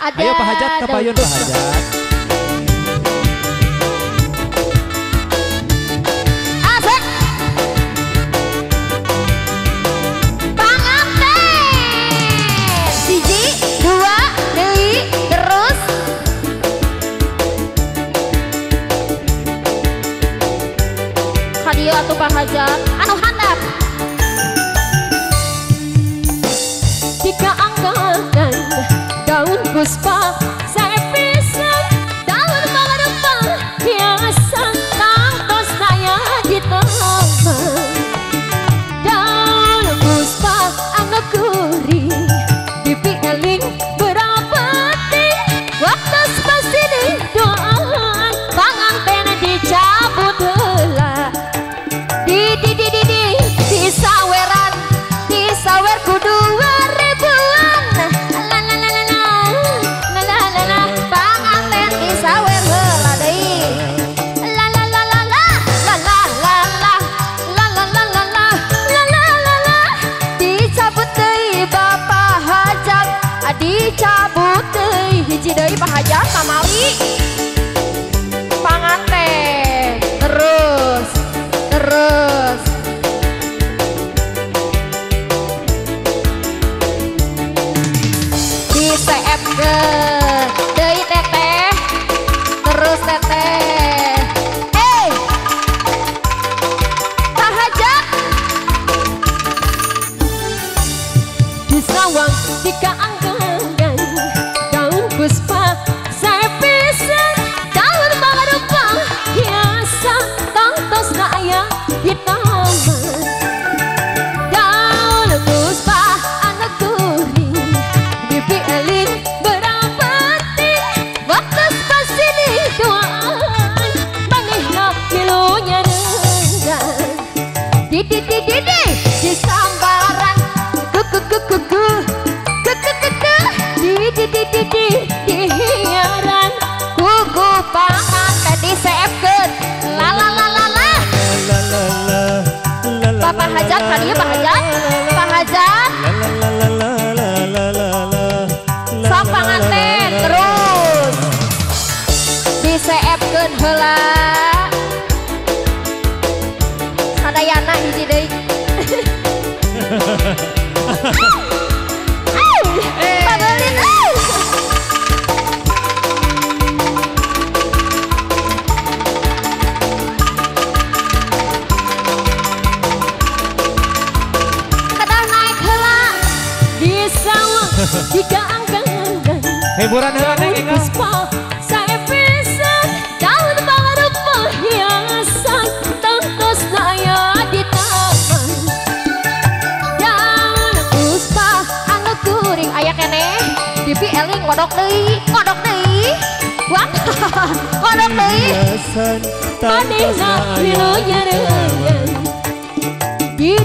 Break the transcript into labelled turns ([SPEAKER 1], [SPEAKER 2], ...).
[SPEAKER 1] Ada.
[SPEAKER 2] Ayo Pak Hajat ke payun Pak Hajat.
[SPEAKER 1] Asik. Panganten. Siji, dua, deui, terus. Hadiah atuh Pak Hajat. Anu handap.
[SPEAKER 3] Jika angkatan daun puspa saya pisah daun mengedepan biasa tangkos saya di taman daun puspa anak kuri pipi eling berapa waktu spasi di doaan panganten dicabut heula di saweran di sawer kudu dicabut deui hiji deui Pak Hajat kamari panganten terus di CFkeun deui teteh terus teteh Pak Hajat di sawang di kaang puspa saya pisah daun mengerupa biasa tangtos kaya di taman daun puspa anak kuri pipi eling berapati waktu spasi di doaan bangihna milunya dengan di sambaran kuku di hiaran kuku panganten di CFkeun la Pak Hajat hadiah Pak Hajat sok panganten terus di CFkeun heula sadayana hiji deui jika angkatan
[SPEAKER 2] hiburan heula neng enggal
[SPEAKER 3] saya pisah daun mengerupa hiasan tangkos saya di taman daun puspa anu kuring aya keneh pipi eling ngodok deui wah ngodok deui manehna milunya reungan di